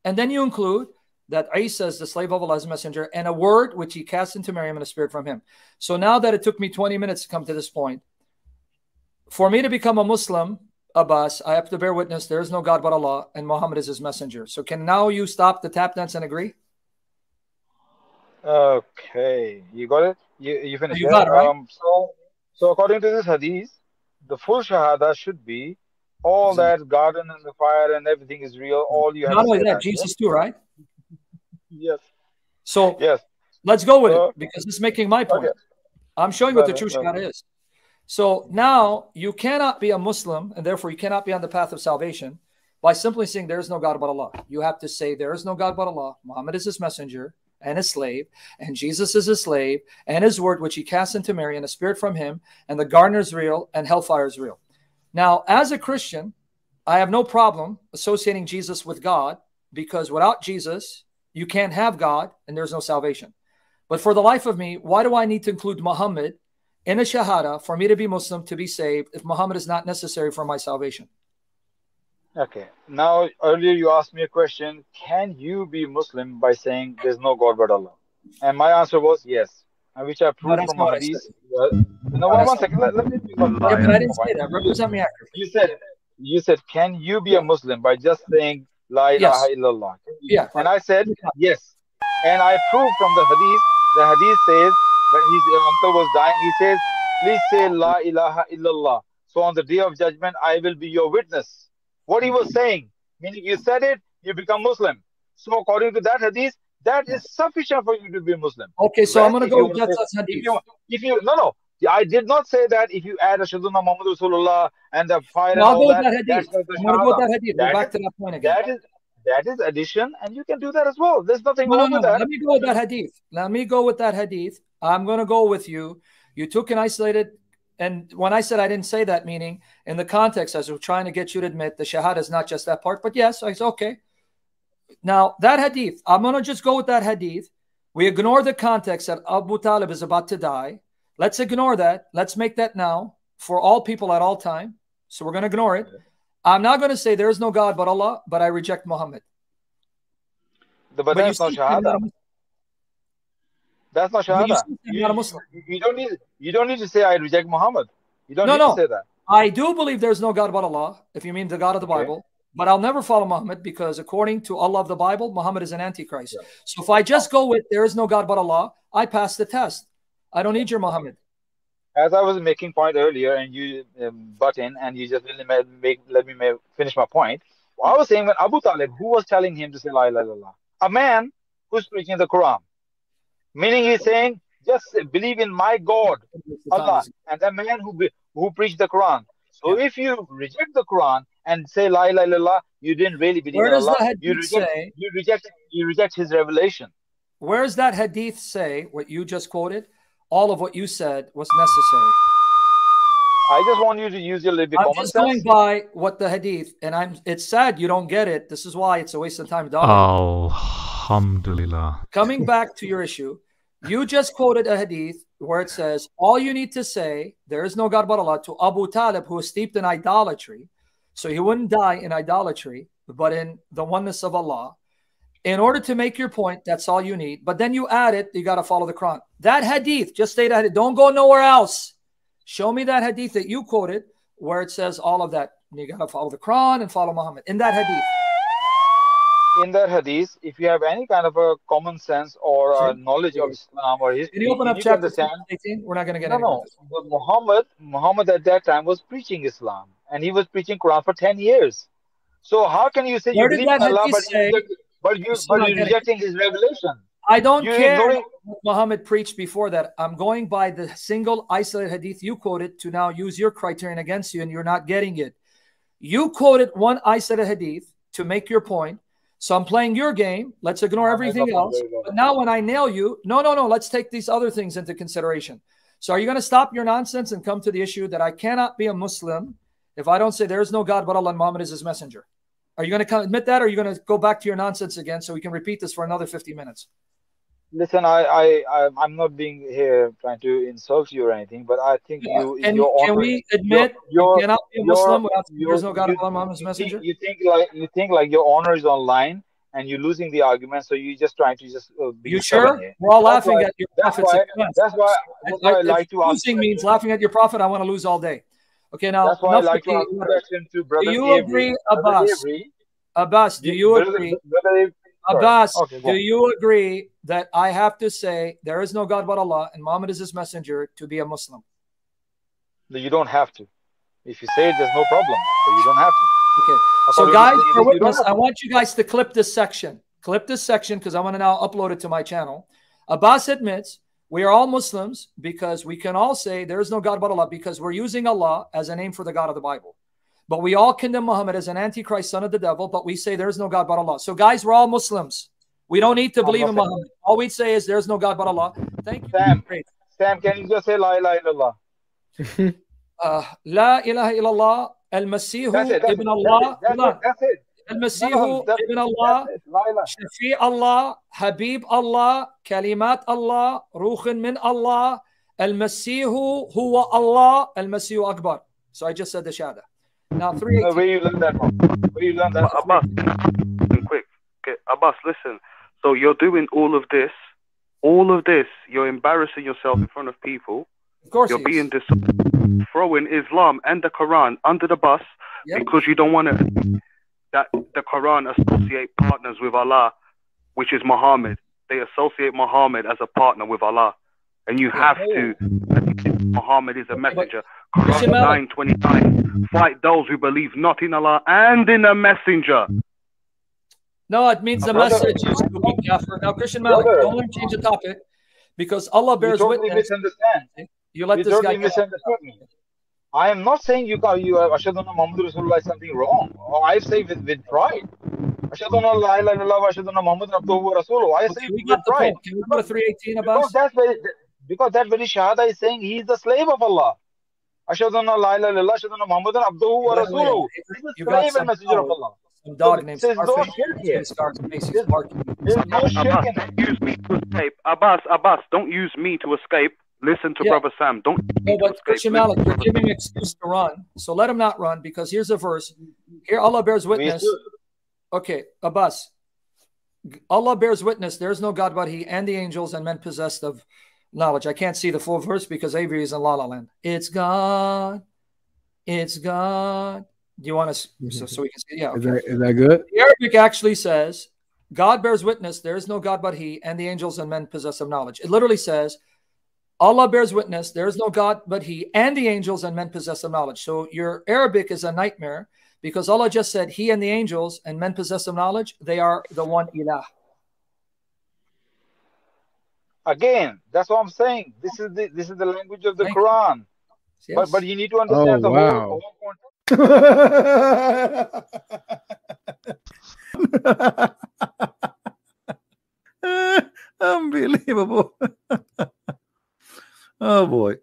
And then you include that Isa is the slave of Allah's messenger and a word which he cast into Maryam and a spirit from him. So now that it took me 20 minutes to come to this point, for me to become a Muslim, Abbas, I have to bear witness there is no God but Allah and Muhammad is his messenger. So can now you stop the tap dance and agree? Okay, you got it? You finished, You yeah? got it, right? So according to this hadith, the full shahada should be all that garden and the fire and everything is real. All you have Not to only say that, that. Jesus too, right? Yes. So Yes. let's go with it because it's making my point. Okay. I'm showing what the true shahada is. So now you cannot be a Muslim and therefore you cannot be on the path of salvation by simply saying there is no God but Allah. You have to say there is no God but Allah. Muhammad is his messenger and his slave, and Jesus is his slave, and his word which he cast into Mary, and a spirit from him, and the garden is real, and hellfire is real. Now, as a Christian, I have no problem associating Jesus with God because without Jesus, you can't have God and there's no salvation. But for the life of me, why do I need to include Muhammad in a shahada for me to be Muslim, to be saved, if Muhammad is not necessary for my salvation? Okay. Now, earlier you asked me a question. Can you be Muslim by saying there's no God but Allah? And my answer was yes, and which I proved from a hadith. No, one second. Let me speak my Yeah, but I didn't say that. Represent me accurately. You said, can you be a Muslim by just saying La ilaha illallah? Yeah. And I said yes. And I proved from the hadith says, when his uncle was dying, he says, please say La ilaha illallah. So on the day of judgment, I will be your witness. What he was saying, meaning you said it, you become Muslim. So according to that hadith, that is sufficient for you to be Muslim. Okay, so I'm going to go with that hadith. No, I did not say that if you add Ashhadu Anna Muhammad Rasulullah and the fire and all all that, that's I'm going to go with that hadith. We're back to that point again. That is addition, and you can do that as well. There's nothing wrong with that. Let me go with that hadith. Let me go with that hadith. I'm going to go with you. You took an isolated, and when I said I didn't say that, meaning in the context, as we're trying to get you to admit the shahada is not just that part, but yes, I said, okay. Now, that hadith, I'm going to just go with that hadith. We ignore the context that Abu Talib is about to die. Let's ignore that. Let's make that now for all people at all time. So we're going to ignore it. I'm not going to say there is no God but Allah, but I reject Muhammad. But that's not shahada. That's not shahada. You don't need to say I reject Muhammad. You don't need to say that. I do believe there's no God but Allah, if you mean the God of the Bible. But I'll never follow Muhammad because according to Allah of the Bible, Muhammad is an antichrist. Yeah. So if I just go with there is no God but Allah, I pass the test. I don't need your Muhammad. As I was making point earlier and you butt in and you just let me finish my point. I was saying when Abu Talib, who was telling him to say La ilaha illallah? A man who's preaching the Quran. Meaning he's saying, just believe in my God, Allah. And a man who preached the Quran. So if you reject the Quran and say La ilaha illallah, you didn't really believe in Allah. You reject his revelation. Where does that hadith say, what you just quoted? All of what you said was necessary. I just want you to use your little common sense. I'm just going by what the hadith, and it's sad you don't get it. This is why it's a waste of time. Alhamdulillah. Coming back to your issue, you just quoted a hadith where it says, all you need to say, there is no God but Allah, to Abu Talib, who was steeped in idolatry. So he wouldn't die in idolatry, but in the oneness of Allah. In order to make your point, that's all you need. But then you add it, you got to follow the Quran. That hadith, just stay that hadith. Don't go nowhere else. Show me that hadith that you quoted where it says all of that. You got to follow the Quran and follow Muhammad. In that hadith. In that hadith, if you have any kind of a common sense or knowledge of Islam or history, can you open up chapter 18? We're not going to get into this. Muhammad at that time was preaching Islam, and he was preaching Quran for 10 years. So how can you say you believe in Allah, but you're rejecting his revelation? I don't care what Muhammad preached before that. I'm going by the single isolated hadith you quoted to now use your criterion against you, and you're not getting it. You quoted one isolated hadith to make your point. So I'm playing your game. Let's ignore everything else. But now when I nail you, no, let's take these other things into consideration. So are you going to stop your nonsense and come to the issue that I cannot be a Muslim if I don't say there is no God but Allah and Muhammad is his messenger? Are you going to admit that, or are you going to go back to your nonsense again so we can repeat this for another 50 minutes? Listen, I'm not being here trying to insult you or anything, but I think can we admit you cannot be a Muslim without there's no God but Allah and Muhammad is messenger? You think like your honor is online, and you're losing the argument. So you're just trying to just be You stubborn sure? here. We're all That's laughing why. at your That's prophet's why. expense. That's why. That's why I like to ask. Losing means laughing at your prophet. I want to lose all day. Okay, now That's why I enough like with to ask the question to Brother do you Avery. agree, Brother Abbas? Avery. Abbas, do you agree? Brother Avery. Abbas, Okay, do you agree that I have to say there is no God but Allah and Muhammad is his messenger to be a Muslim? You don't have to. If you say it, there's no problem. But you don't have to. Okay. So guys, for witness, I want you guys to clip this section. Clip this section because I want to now upload it to my channel. Abbas admits we are all Muslims because we can all say there is no God but Allah because we're using Allah as a name for the God of the Bible. But we all condemn Muhammad as an antichrist, son of the devil, but we say there is no God but Allah. So guys, we're all Muslims. We don't need to believe in Muhammad. All we say is there's no God but Allah. Thank you. Sam, can you just say La ilaha illallah? La ilaha illallah. Al-Masih ibn Allah. That's it. Al-Masih ibn Allah. Shafi Allah. Habib Allah. Kalimat Allah. Ruhin min Allah. Al-Masih huwa Allah. Al-Masih Akbar. So I just said the Shahada. Now, 318. Where you learn that from? Where you learn that? Abbas, quick. Okay, Abbas, listen. So you're doing all of this. You're embarrassing yourself in front of people. Of course, you're being throwing Islam and the Quran under the bus because you don't want to that the Quran associate partners with Allah, which is Muhammad. They associate Muhammad as a partner with Allah, and you have to. Muhammad is a messenger. Quran 9:29. Fight those who believe not in Allah and in a messenger. No, it means the message. Now, Christian Malik, don't let him change the topic because Allah bears witness. Misunderstand. You let this guy misunderstand me. I am not saying you Ashhadu anna Muhammad Rasulullah is something wrong. I say with pride. Ashhadu anna la ilaha illallah wa ashhadu anna Muhammadan abduhu wa rasuluhu. I say with pride. Can we go to 318 about? Because that very Shahada is saying he is the slave of Allah. Ashhadu anna la ilaha illallah, ashhadu anna Muhammadan abduhu wa rasuluhu. He is the slave and messenger of Allah. Some dog named There's no shirk here. There's no shirk in it. Use me to escape. Abbas, don't use me to escape. Listen to Brother Sam. Don't. No, but Christian Malik, you're giving an excuse to run. So let him not run because here's a verse. Here Allah bears witness. Okay, Abbas. Allah bears witness. There's no God but He and the angels and men possessed of knowledge. I can't see the full verse because Avery is in La La Land. It's God. It's God. Do you want to so we can see? Yeah. Okay. Is that good? The Arabic actually says, God bears witness. There is no God but He and the angels and men possessed of knowledge. It literally says, Allah bears witness, there is no God but He, and the angels and men possess of knowledge. So your Arabic is a nightmare because Allah just said He and the angels and men possess of knowledge. They are the one ilah. Again, that's what I'm saying. This is the language of the Quran. Yes. But you need to understand the whole context. Unbelievable. Oh boy.